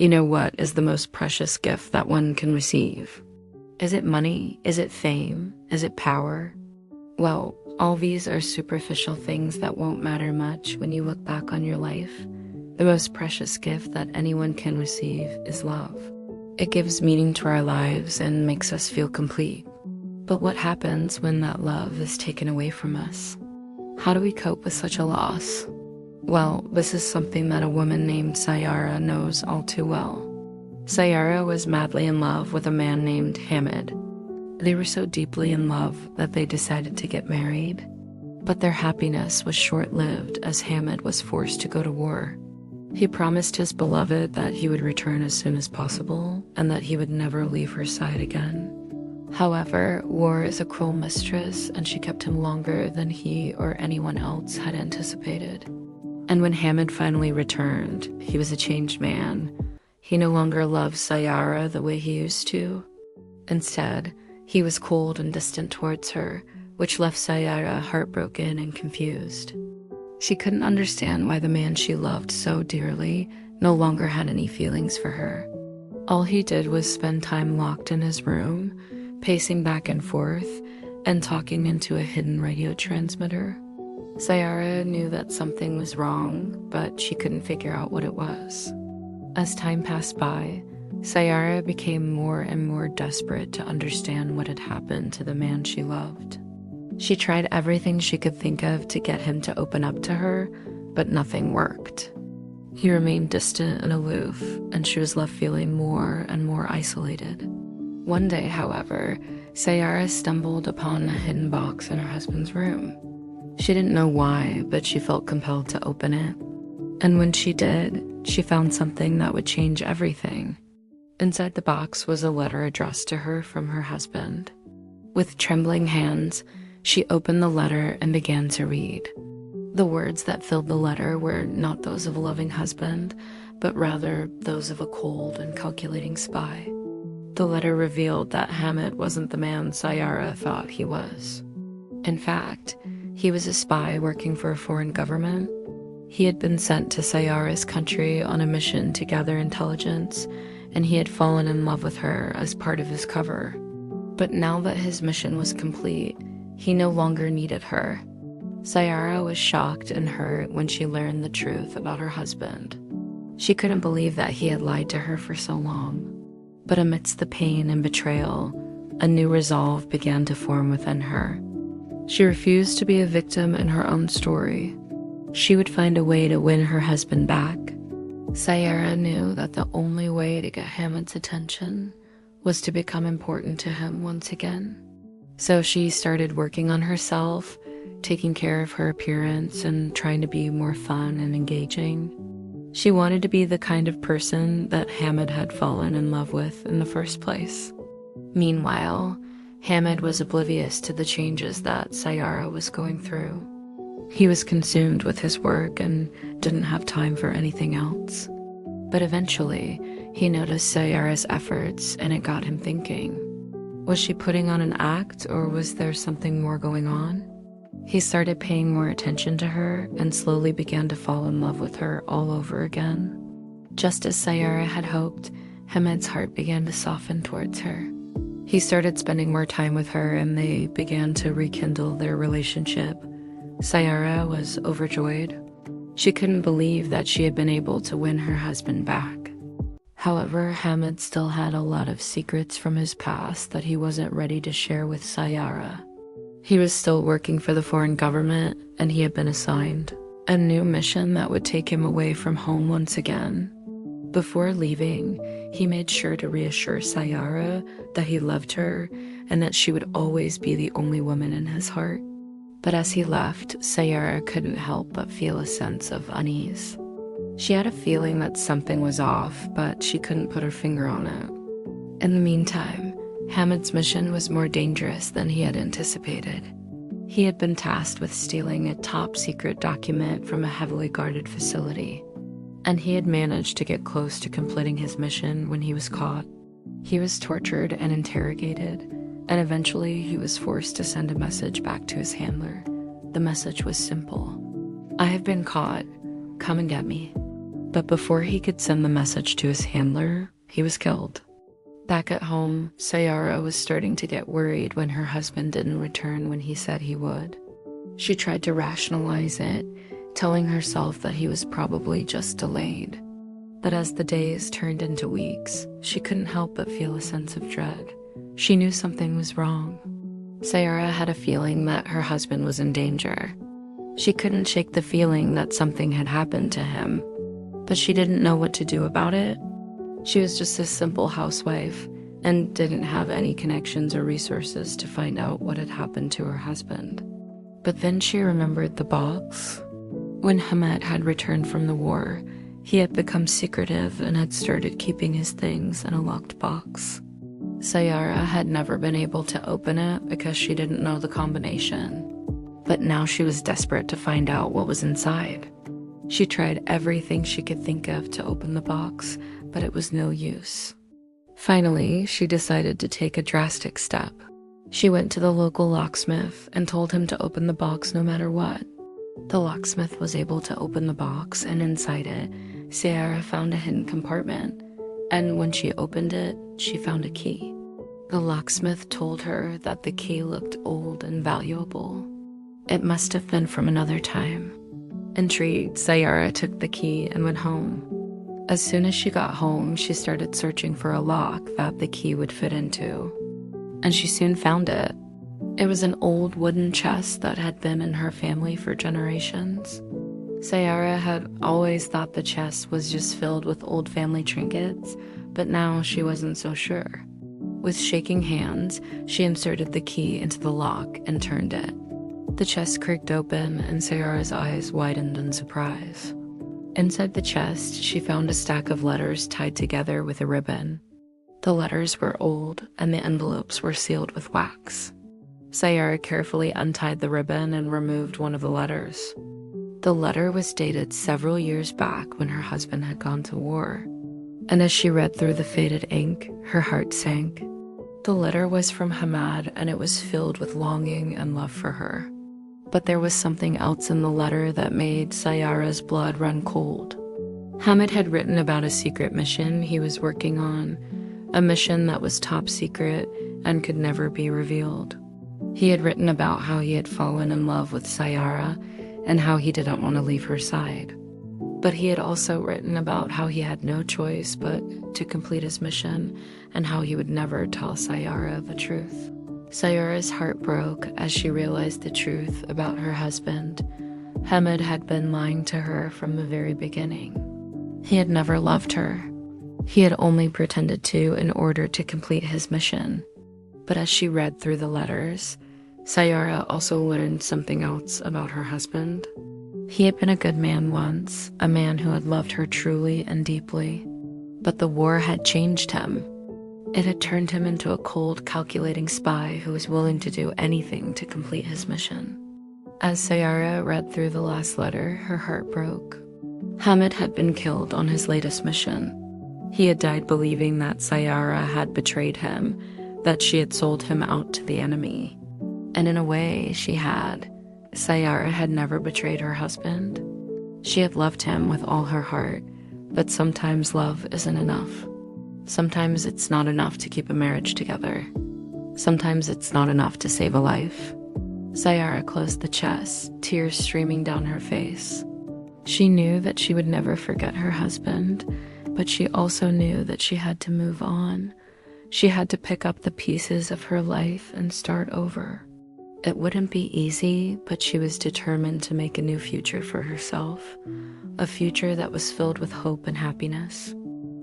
You know, what is the most precious gift that one can receive? Is it money? Is it fame? Is it power? Well, all these are superficial things that won't matter much when you look back on your life. The most precious gift that anyone can receive is love. It gives meaning to our lives and makes us feel complete. But what happens when that love is taken away from us? How do we cope with such a loss? Well, this is something that a woman named Saiyaara knows all too well. Saiyaara was madly in love with a man named Hamid. They were so deeply in love that they decided to get married. But their happiness was short-lived as Hamid was forced to go to war. He promised his beloved that he would return as soon as possible and that he would never leave her side again. However, war is a cruel mistress, and she kept him longer than he or anyone else had anticipated. And when Hamid finally returned, he was a changed man. He no longer loved Saiyaara the way he used to. Instead, he was cold and distant towards her, which left Saiyaara heartbroken and confused. She couldn't understand why the man she loved so dearly no longer had any feelings for her. All he did was spend time locked in his room, pacing back and forth, and talking into a hidden radio transmitter. Saiyaara knew that something was wrong, but she couldn't figure out what it was. As time passed by, Saiyaara became more and more desperate to understand what had happened to the man she loved. She tried everything she could think of to get him to open up to her, but nothing worked. He remained distant and aloof, and she was left feeling more and more isolated. One day, however, Saiyaara stumbled upon a hidden box in her husband's room. She didn't know why, but she felt compelled to open it. And when she did, she found something that would change everything. Inside the box was a letter addressed to her from her husband. With trembling hands, she opened the letter and began to read. The words that filled the letter were not those of a loving husband, but rather those of a cold and calculating spy. The letter revealed that Hamid wasn't the man Saiyaara thought he was. In fact, he was a spy working for a foreign government. He had been sent to Saiyaara's country on a mission to gather intelligence, and he had fallen in love with her as part of his cover. But now that his mission was complete, he no longer needed her. Saiyaara was shocked and hurt when she learned the truth about her husband. She couldn't believe that he had lied to her for so long. But amidst the pain and betrayal, a new resolve began to form within her. She refused to be a victim in her own story. She would find a way to win her husband back. Saiyaara knew that the only way to get Hamid's attention was to become important to him once again. So she started working on herself, taking care of her appearance and trying to be more fun and engaging. She wanted to be the kind of person that Hamid had fallen in love with in the first place. Meanwhile, Hamid was oblivious to the changes that Saiyaara was going through. He was consumed with his work and didn't have time for anything else. But eventually, he noticed Saiyaara's efforts, and it got him thinking. Was she putting on an act, or was there something more going on? He started paying more attention to her and slowly began to fall in love with her all over again. Just as Saiyaara had hoped, Hamid's heart began to soften towards her. He started spending more time with her, and they began to rekindle their relationship. Saiyaara was overjoyed. She couldn't believe that she had been able to win her husband back. However, Hamid still had a lot of secrets from his past that he wasn't ready to share with Saiyaara. He was still working for the foreign government, and he had been assigned a new mission that would take him away from home once again. Before leaving, he made sure to reassure Saiyaara that he loved her and that she would always be the only woman in his heart. But as he left, Saiyaara couldn't help but feel a sense of unease. She had a feeling that something was off, but she couldn't put her finger on it. In the meantime, Hamid's mission was more dangerous than he had anticipated. He had been tasked with stealing a top-secret document from a heavily guarded facility, and he had managed to get close to completing his mission when he was caught. He was tortured and interrogated, and eventually he was forced to send a message back to his handler. The message was simple. "I have been caught. Come and get me." But before he could send the message to his handler, he was killed. Back at home, Saiyaara was starting to get worried when her husband didn't return when he said he would. She tried to rationalize it, telling herself that he was probably just delayed. But as the days turned into weeks, she couldn't help but feel a sense of dread. She knew something was wrong. Saiyaara had a feeling that her husband was in danger. She couldn't shake the feeling that something had happened to him, but she didn't know what to do about it. She was just a simple housewife and didn't have any connections or resources to find out what had happened to her husband. But then she remembered the box. When Hamed had returned from the war, he had become secretive and had started keeping his things in a locked box. Saiyaara had never been able to open it because she didn't know the combination. But now she was desperate to find out what was inside. She tried everything she could think of to open the box, but it was no use. Finally, she decided to take a drastic step. She went to the local locksmith and told him to open the box no matter what. The locksmith was able to open the box, and inside it, Saiyaara found a hidden compartment, and when she opened it, she found a key. The locksmith told her that the key looked old and valuable. It must have been from another time. Intrigued, Saiyaara took the key and went home. As soon as she got home, she started searching for a lock that the key would fit into, and she soon found it. It was an old wooden chest that had been in her family for generations. Saiyaara had always thought the chest was just filled with old family trinkets, but now she wasn't so sure. With shaking hands, she inserted the key into the lock and turned it. The chest creaked open, and Saiyaara's eyes widened in surprise. Inside the chest, she found a stack of letters tied together with a ribbon. The letters were old, and the envelopes were sealed with wax. Saiyaara carefully untied the ribbon and removed one of the letters. The letter was dated several years back when her husband had gone to war, and as she read through the faded ink, her heart sank. The letter was from Hamed, and it was filled with longing and love for her. But there was something else in the letter that made Saiyaara's blood run cold. Hamed had written about a secret mission he was working on, a mission that was top secret and could never be revealed. He had written about how he had fallen in love with Saiyaara and how he didn't want to leave her side. But he had also written about how he had no choice but to complete his mission and how he would never tell Saiyaara the truth. Saiyaara's heart broke as she realized the truth about her husband. Hamed had been lying to her from the very beginning. He had never loved her. He had only pretended to in order to complete his mission. But as she read through the letters, Saiyaara also learned something else about her husband. He had been a good man once, a man who had loved her truly and deeply. But the war had changed him. It had turned him into a cold, calculating spy who was willing to do anything to complete his mission. As Saiyaara read through the last letter, her heart broke. Hamed had been killed on his latest mission. He had died believing that Saiyaara had betrayed him, that she had sold him out to the enemy. And in a way, she had. Saiyaara had never betrayed her husband. She had loved him with all her heart, but sometimes love isn't enough. Sometimes it's not enough to keep a marriage together. Sometimes it's not enough to save a life. Saiyaara closed the chest, tears streaming down her face. She knew that she would never forget her husband, but she also knew that she had to move on. She had to pick up the pieces of her life and start over. It wouldn't be easy, but she was determined to make a new future for herself, a future that was filled with hope and happiness.